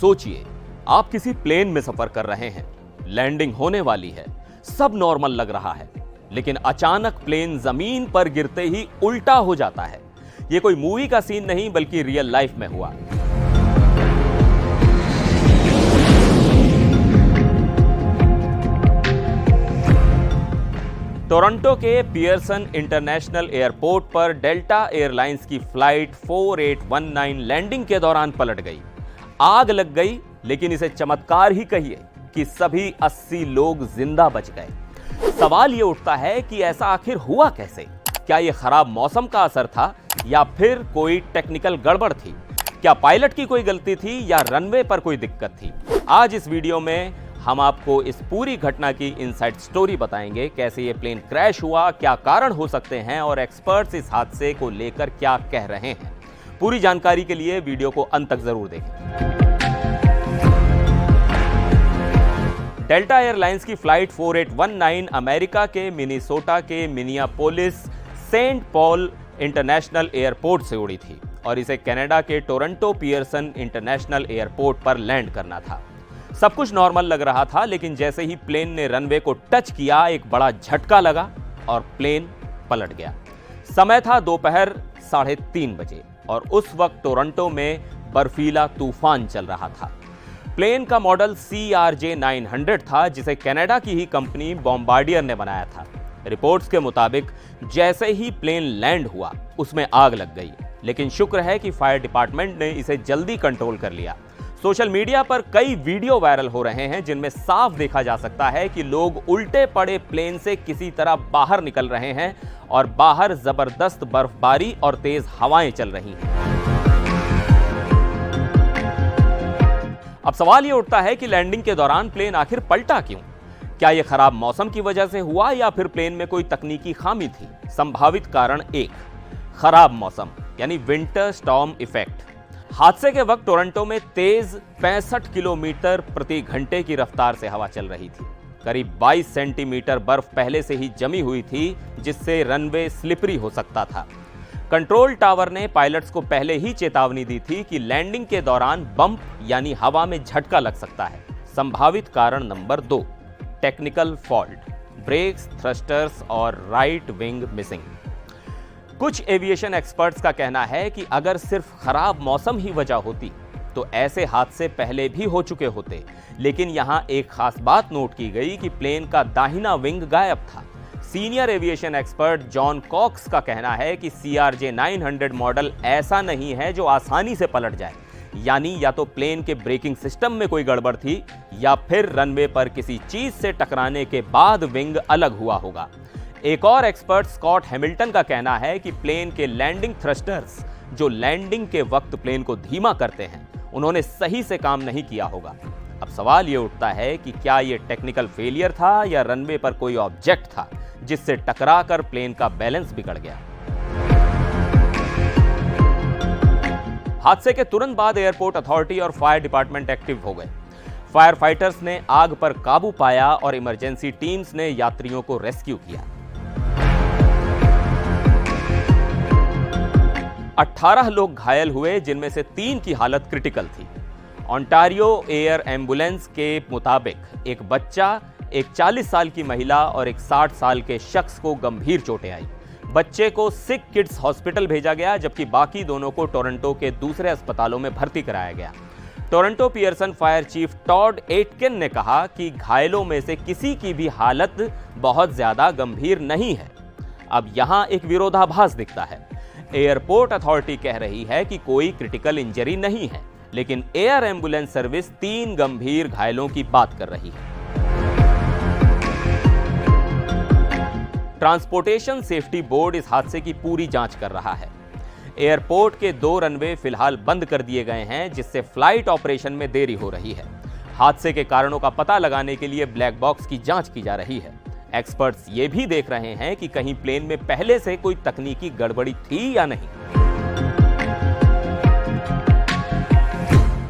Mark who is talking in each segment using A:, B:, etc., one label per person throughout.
A: सोचिए, आप किसी प्लेन में सफर कर रहे हैं, लैंडिंग होने वाली है, सब नॉर्मल लग रहा है, लेकिन अचानक प्लेन जमीन पर गिरते ही उल्टा हो जाता है। यह कोई मूवी का सीन नहीं बल्कि रियल लाइफ में हुआ। टोरंटो के पियर्सन इंटरनेशनल एयरपोर्ट पर डेल्टा एयरलाइंस की फ्लाइट 4819 लैंडिंग के दौरान पलट गई। आग लग गई, लेकिन इसे चमत्कार ही कहिए कि सभी 80 लोग जिंदा बच गए। सवाल यह उठता है कि ऐसा आखिर हुआ कैसे? क्या यह खराब मौसम का असर था या फिर कोई टेक्निकल गड़बड़ थी? क्या पायलट की कोई गलती थी या रनवे पर कोई दिक्कत थी? आज इस वीडियो में हम आपको इस पूरी घटना की इनसाइड स्टोरी बताएंगे। कैसे ये प्लेन क्रैश हुआ, क्या कारण हो सकते हैं और एक्सपर्ट्स इस हादसे को लेकर क्या कह रहे हैं। पूरी जानकारी के लिए वीडियो को अंत तक जरूर देखें। डेल्टा एयरलाइंस की फ्लाइट 4819 अमेरिका के मिनीसोटा के Minneapolis Saint Paul International Airport से उड़ी थी और इसे कनाडा के टोरंटो पियर्सन इंटरनेशनल एयरपोर्ट पर लैंड करना था। सब कुछ नॉर्मल लग रहा था, लेकिन जैसे ही प्लेन ने रनवे को टच किया, एक बड़ा झटका लगा और प्लेन पलट गया। समय था दोपहर 3:30 बजे और उस वक्त टोरंटो में बर्फीला तूफान चल रहा था। प्लेन का मॉडल CRJ-900 था, जिसे कनाडा की ही कंपनी बॉम्बार्डियर ने बनाया था। रिपोर्ट्स के मुताबिक जैसे ही प्लेन लैंड हुआ, उसमें आग लग गई, लेकिन शुक्र है कि फायर डिपार्टमेंट ने इसे जल्दी कंट्रोल कर लिया। सोशल मीडिया पर कई वीडियो वायरल हो रहे हैं जिनमें साफ देखा जा सकता है कि लोग उल्टे पड़े प्लेन से किसी तरह बाहर निकल रहे हैं और बाहर जबरदस्त बर्फबारी और तेज हवाएं चल रही हैं। अब सवाल यह उठता है कि लैंडिंग के दौरान प्लेन आखिर पलटा क्यों? क्या यह खराब मौसम की वजह से हुआ या फिर प्लेन में कोई तकनीकी खामी थी? संभावित कारण 1, खराब मौसम यानी विंटर स्टॉर्म इफेक्ट। हादसे के वक्त टोरंटो में तेज 65 किलोमीटर प्रति घंटे की रफ्तार से हवा चल रही थी। करीब 22 सेंटीमीटर बर्फ पहले से ही जमी हुई थी, जिससे रनवे स्लिपरी हो सकता था। कंट्रोल टावर ने पायलट्स को पहले ही चेतावनी दी थी कि लैंडिंग के दौरान बम्प यानी हवा में झटका लग सकता है। संभावित कारण number 2, technical fault, brakes, thrusters और राइट विंग मिसिंग। कुछ एविएशन एक्सपर्ट्स का कहना है कि अगर सिर्फ खराब मौसम ही वजह होती तो ऐसे हादसे पहले भी हो चुके होते, लेकिन यहां एक खास बात नोट की गई कि प्लेन का दाहिना विंग गायब था। Senior aviation expert John Cox का कहना है कि CRJ-900 मॉडल ऐसा नहीं है जो आसानी से पलट जाए, यानी या तो प्लेन के ब्रेकिंग सिस्टम में कोई गड़बड़ थी या फिर रनवे पर किसी चीज से टकराने के बाद विंग अलग हुआ होगा। एक और एक्सपर्ट स्कॉट हैमिल्टन का कहना है कि प्लेन के लैंडिंग थ्रस्टर्स, जो लैंडिंग के वक्त प्लेन को धीमा करते हैं, उन्होंने सही से काम नहीं किया होगा। अब सवाल यह उठता है कि क्या यह टेक्निकल फेलियर था या रनवे पर कोई ऑब्जेक्ट था जिससे टकराकर प्लेन का बैलेंस बिगड़ गया। हादसे के तुरंत बाद एयरपोर्ट अथॉरिटी और फायर डिपार्टमेंट एक्टिव हो गए। फायर फाइटर्स ने आग पर काबू पाया और इमरजेंसी टीम्स ने यात्रियों को रेस्क्यू किया। 18 लोग घायल हुए, जिनमें से 3 की हालत क्रिटिकल थी। ओंटारियो एयर एम्बुलेंस के मुताबिक एक बच्चा, एक 40 साल की महिला और एक 60 साल के शख्स को गंभीर चोटें आई। बच्चे को सिक किड्स हॉस्पिटल भेजा गया, जबकि बाकी दोनों को टोरंटो के दूसरे अस्पतालों में भर्ती कराया गया। Toronto Pearson fire chief Todd Aitken ने कहा कि घायलों में से किसी की भी हालत बहुत ज्यादा गंभीर नहीं है। अब यहां एक विरोधाभास दिखता है। एयरपोर्ट अथॉरिटी कह रही है कि कोई क्रिटिकल इंजरी नहीं है, लेकिन एयर एम्बुलेंस सर्विस 3 गंभीर घायलों की बात कर रही है। ट्रांसपोर्टेशन सेफ्टी बोर्ड इस हादसे की पूरी जांच कर रहा है। एयरपोर्ट के 2 रनवे फिलहाल बंद कर दिए गए हैं, जिससे फ्लाइट ऑपरेशन में देरी हो रही है। हादसे के कारणों का पता लगाने के लिए ब्लैक बॉक्स की जांच की जा रही है। एक्सपर्ट्स ये भी देख रहे हैं कि कहीं प्लेन में पहले से कोई तकनीकी गड़बड़ी थी या नहीं।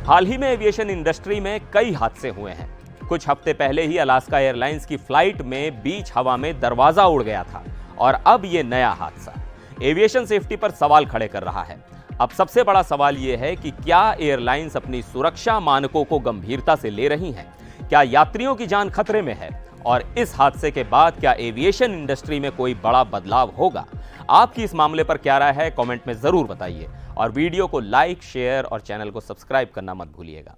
A: हाल ही में एविएशन इंडस्ट्री में कई हादसे हुए हैं। कुछ हफ्ते पहले ही अलास्का एयरलाइंस की फ्लाइट में बीच हवा में दरवाजा उड़ गया था और अब यह नया हादसा एविएशन सेफ्टी पर सवाल खड़े कर रहा है। अब सबसे बड़ा सवाल यह है कि क्या एयरलाइंस अपनी सुरक्षा मानकों को गंभीरता से ले रही हैं? क्या यात्रियों की जान खतरे में है? और इस हादसे के बाद क्या एविएशन इंडस्ट्री में कोई बड़ा बदलाव होगा? आपकी इस मामले पर क्या राय है? कमेंट में जरूर बताइए और वीडियो को लाइक, शेयर और चैनल को सब्सक्राइब करना मत भूलिएगा।